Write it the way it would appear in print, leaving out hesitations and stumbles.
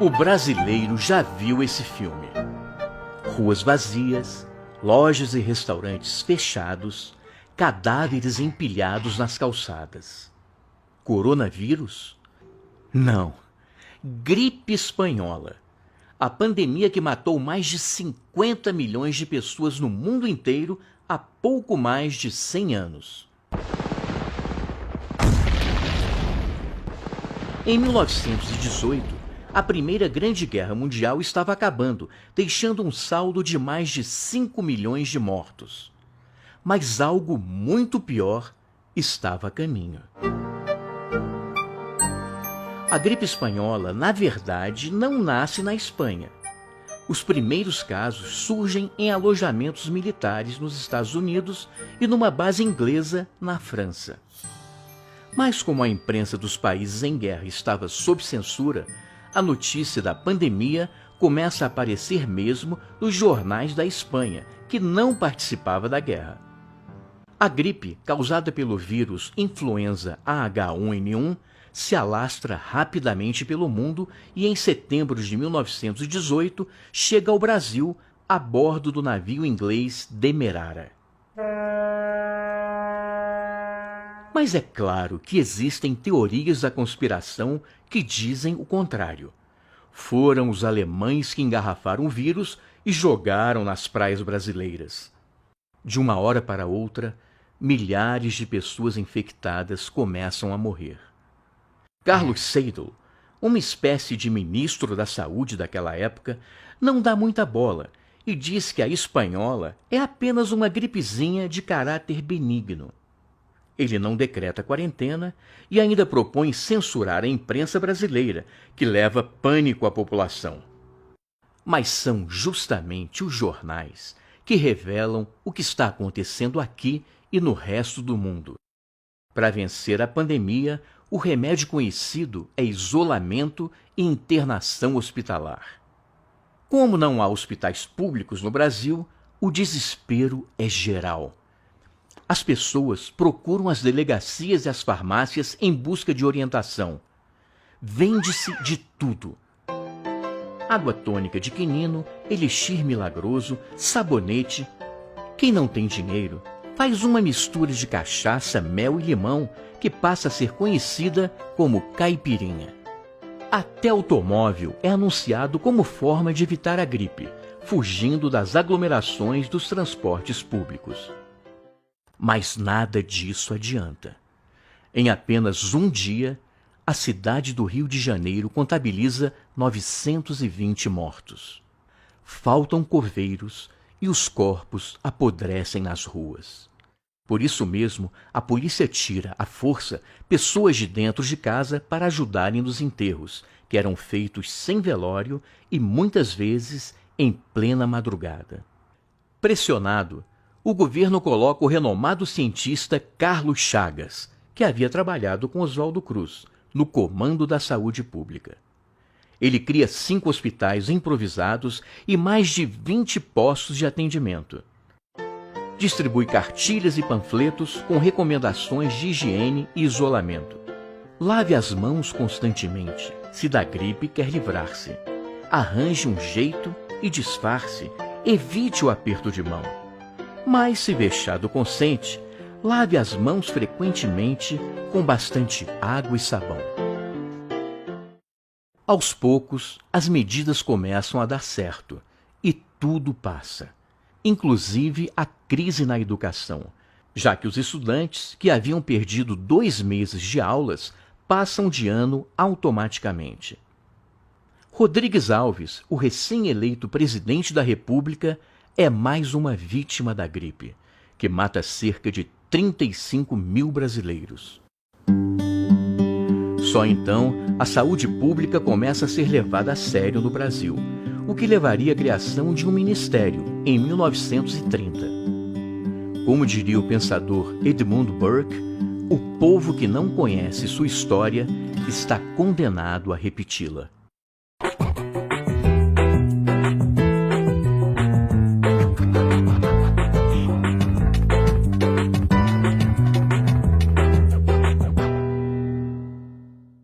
O brasileiro já viu esse filme. Ruas vazias, lojas e restaurantes fechados, cadáveres empilhados nas calçadas. Coronavírus? Não. Gripe espanhola. A pandemia que matou mais de 50 milhões de pessoas no mundo inteiro há pouco mais de 100 anos. Em 1918, a Primeira Grande Guerra Mundial estava acabando, deixando um saldo de mais de 5 milhões de mortos. Mas algo muito pior estava a caminho. A gripe espanhola, na verdade, não nasce na Espanha. Os primeiros casos surgem em alojamentos militares nos Estados Unidos e numa base inglesa na França. Mas como a imprensa dos países em guerra estava sob censura, a notícia da pandemia começa a aparecer mesmo nos jornais da Espanha, que não participava da guerra. A gripe, causada pelo vírus influenza H1N1, se alastra rapidamente pelo mundo e em setembro de 1918 chega ao Brasil a bordo do navio inglês Demerara. Mas é claro que existem teorias da conspiração que dizem o contrário. Foram os alemães que engarrafaram o vírus e jogaram nas praias brasileiras. De uma hora para outra, milhares de pessoas infectadas começam a morrer. Carlos Seidel, uma espécie de ministro da saúde daquela época, não dá muita bola e diz que a espanhola é apenas uma gripezinha de caráter benigno. Ele não decreta quarentena e ainda propõe censurar a imprensa brasileira, que leva pânico à população. Mas são justamente os jornais que revelam o que está acontecendo aqui e no resto do mundo. Para vencer a pandemia, o remédio conhecido é isolamento e internação hospitalar. Como não há hospitais públicos no Brasil, o desespero é geral. As pessoas procuram as delegacias e as farmácias em busca de orientação. Vende-se de tudo. Água tônica de quinino, elixir milagroso, sabonete. Quem não tem dinheiro faz uma mistura de cachaça, mel e limão que passa a ser conhecida como caipirinha. Até automóvel é anunciado como forma de evitar a gripe, fugindo das aglomerações dos transportes públicos. Mas nada disso adianta. Em apenas um dia, a cidade do Rio de Janeiro contabiliza 920 mortos. Faltam coveiros e os corpos apodrecem nas ruas. Por isso mesmo, a polícia tira, à força, pessoas de dentro de casa para ajudarem nos enterros, que eram feitos sem velório e muitas vezes em plena madrugada. Pressionado, o governo coloca o renomado cientista Carlos Chagas, que havia trabalhado com Oswaldo Cruz, no comando da saúde pública. Ele cria 5 hospitais improvisados e mais de 20 postos de atendimento. Distribui cartilhas e panfletos com recomendações de higiene e isolamento. Lave as mãos constantemente, se da gripe quer livrar-se. Arranje um jeito e disfarce, evite o aperto de mão. Mas, se vexado consente, lave as mãos frequentemente com bastante água e sabão. Aos poucos, as medidas começam a dar certo e tudo passa, inclusive a crise na educação, já que os estudantes, que haviam perdido 2 meses de aulas, passam de ano automaticamente. Rodrigues Alves, o recém-eleito presidente da República, é mais uma vítima da gripe, que mata cerca de 35 mil brasileiros. Só então, a saúde pública começa a ser levada a sério no Brasil, o que levaria à criação de um ministério em 1930. Como diria o pensador Edmund Burke, o povo que não conhece sua história está condenado a repeti-la.